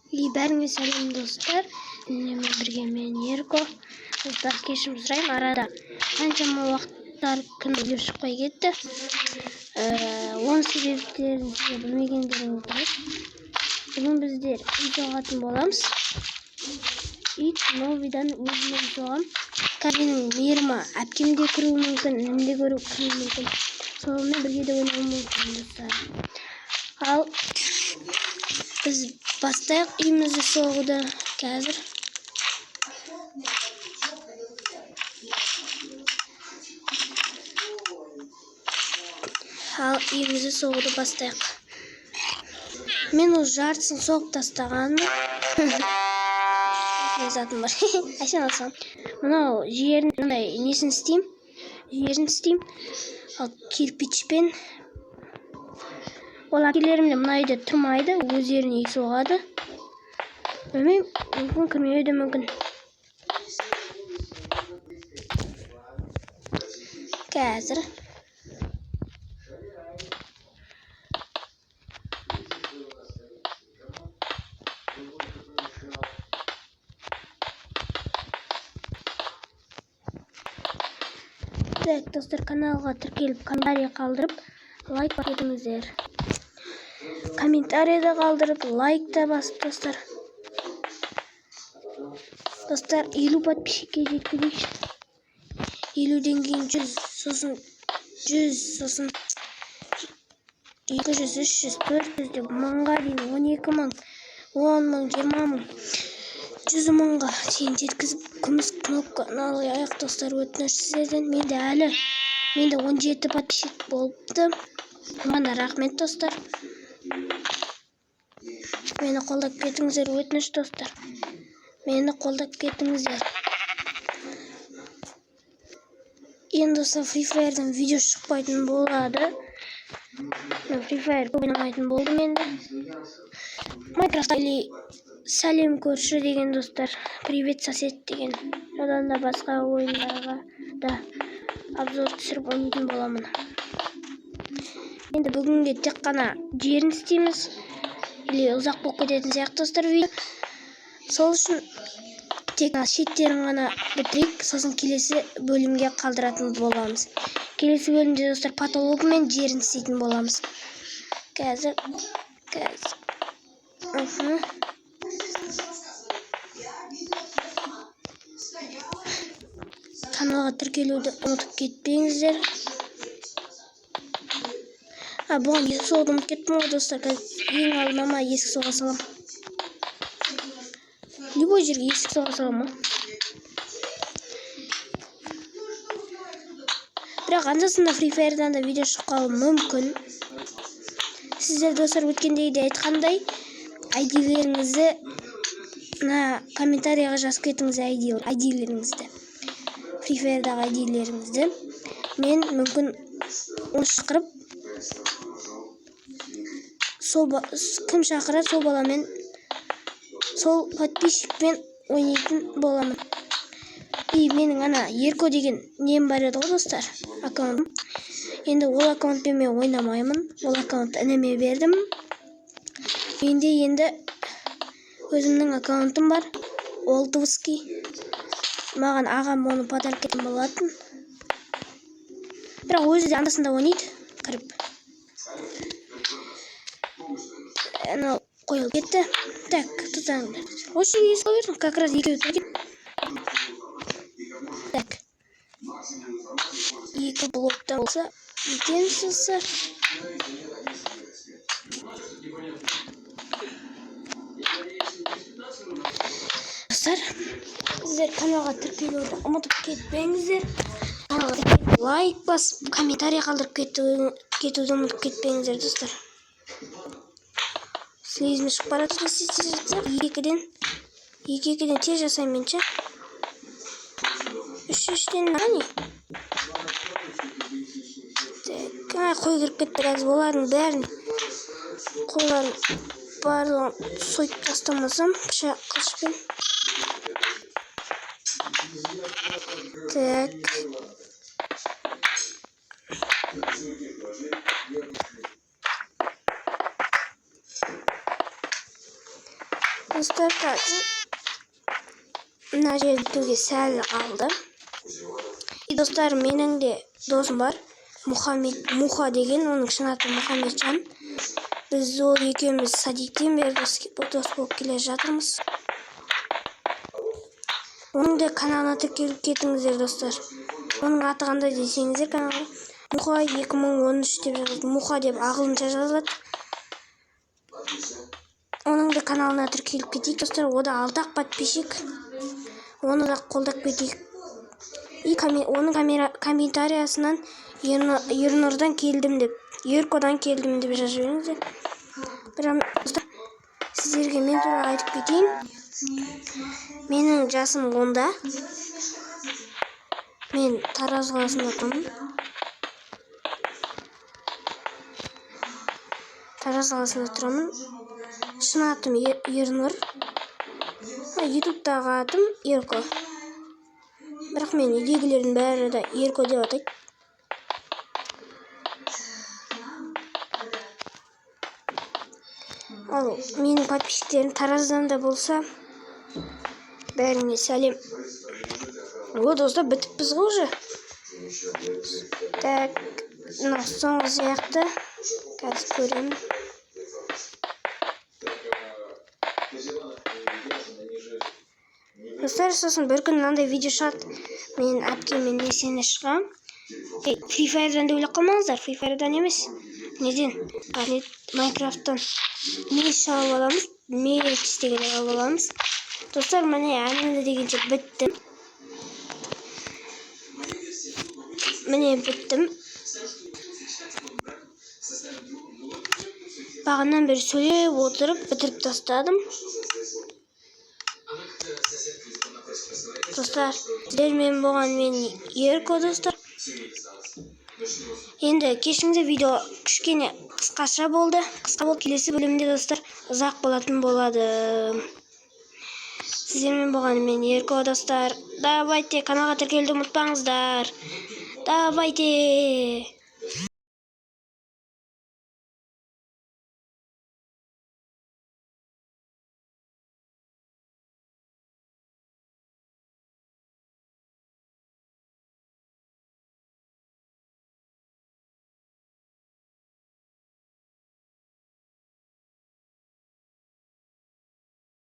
Бәріңе сәлем достар. Менімен бірге мен Ерко. Достар, кешірім сұраймын, арада қаншама уақыттар күн видео шықпай кетті. Оның себептерін сізге білмегендеріңіз дұрыс. Бүгін біздер үй соғатын боламыз. Ит новидан өзіме соғам. Менің мейіріма әпкем де кіруі мүмкін, інім де кіруі мүмкін. Сонымен бірге де ойнауы мүмкін достар. Ал біз бастайық үйімізді соғуды қазір. Ал үйімізді соғуды бастайық. Мен ол жартысын соғып тастағанмын. Затым бар. Әсен алсам. Мынау жерін несін істеймін. Жерін істеймін. Ал кирпичпен. Ол әкелерім де мына үйде тұрмайды, өздеріне үй соғады. Білмеймін, мүмкін кірмеуі де мүмкін. Қазір. Так, достар, каналға тіркеліп, комментарий қалдырып, лайк етіңіздер. Комментарийді қалдырып, лайк та басып достар. Достар, 50 подписчикке жеткізейікші. 50-ден кейін 100, сосын 100, сосын 200, 300, 400 деп мыңға дейін 12 мың, 10 мың, 20 мың, 100 мыңға дейін жеткізіп, күміс кнопканы алайық достар, өтініш сіздерден. Менде 17 подписчик болыпты. Мана рахмет достар. Мені қолдап кетіңіздер, өтініш достар. Мені қолдап кетіңіздер. Енді осы Free Fire'дан видео шықпайтын болады. Free Fire көп ойнамайтын болды менде. Minecraft или сәлем көрші деген достар. Привет сосед деген. Одан да басқа ойындарға да обзор түсіріп ойнайтын боламын. Енді бүгінге тек қана жерін істейміз. Или ұзақ болып кететін сияқты достар видео. Сол үшін тек шеттерін ғана бітірейік, сосын келесі бөлімге қалдыратын боламыз. Келесі бөлімде достар потологы мен жерін істейтін боламыз. Қазір. Каналға тіркелуді ұмытып кетпеңіздер. Бұған есік соғуды ұмытып кеттім ғой достар. Ең алдыма есік соға салам. Любой жерге есік соға салам. Бірақ анда-санда Free Fire'дан да видео шыққалы мүмкін. Сіздер достар өткендегідей айтқандай, ID-леріңізді комментарияға жазып кетіңіз ID-леріңізді. Free Fire'дағы ID-леріңізді. Мен мүмкін оны шақырып, кім шақырады, сол баламен, сол подписчикпен ойнайтын боламын. Менің ана Ерко деген нем бар еді ғой достар, аккаунтым. Енді ол аккаунтпен мен ойнамаймын. Ол аккаунтты ініме бердім. Менде енді өзімнің аккаунтым бар. Олдовский. Маған ағам оны подарок еткен болатын. Бірақ өзі де андасында ойнайды. Кіріп. Анау қойылып кетті. Так, тұтаңдар. Осы есіл бердім. Как раз екеуі тұрген. Так. Екі блоктан болса, етеміз достар. Достар, сіздер каналға тіркелуді ұмытып кетпеңіздер. Лайк басып, комментарий қалдырып кетуді ұмытып кетпеңіздер достар. Слизме шығып баратыр есесіздер. Екіден тез жасаймын ше. Үштен нағани? Қой кіріп кетті қазір олардың бәрін. Қойларын барлығын сойып тастамасам қылышпен. Так. Dostlar қазір мына жерді бітуге сәл қалды. Достар, менің де досым бар, Муха деген, оның шын аты Мұхамеджан. Біз ол екеуміз садиктен бері дос болып келе жатырмыз. Оның да каналына тіркеліп кетіңіздер, достар. Оның аты қандай десеңіздер, каналы Муха 2013 деп жазылады. Муха деп ағылшынша жазылады. Оның да каналына тіркеліп кетейік, достар. О да 6 подписчик. Оны да қолдап кетейік. И оның комментариясынан Ернұрдан келдім деп, Еркодан келдім деп жазып жіберіңіздер. Бірақ сіздерге мен туралы айтып кетейін. Менің жасым 10-да. Мен Тараз қаласында тұрамын. Шын атым Ернұр. Ютубтағы атым Ерко. Бірақ мен үйдегілердің бәрі де Ерко деп атайды. Ал менің подписчиктерім Тараздан да болса, бәріңе сәлем. О, достар, бітіппіз ғой уже. Так, соңғы сияқты қазір көремін. Достар, сосын бір күн мынандай видео шығады. Мен әпкеммен несіне шығам. Free Fire'дан да ойлап қалмаңыздар. Free Fire'дан емес. Неден? Майнкрафттан. Меч алып аламыз. Меч деген алып аламыз. Достар, міне әңгіме дегенше біттім. Міне біттім. Бағаннан бері сөйлеп отырып бітіріп тастадым. Достар, сіздермен болған мен Ерко, достар. Енді кешіңізде видео кішкене қысқаша болды. Келесі бөлімде, достар, ұзақ болатын болады. Сіздермен болған мен Ерко, достар. Давайте, каналға тіркелуді ұмытпаңыздар. Давайте.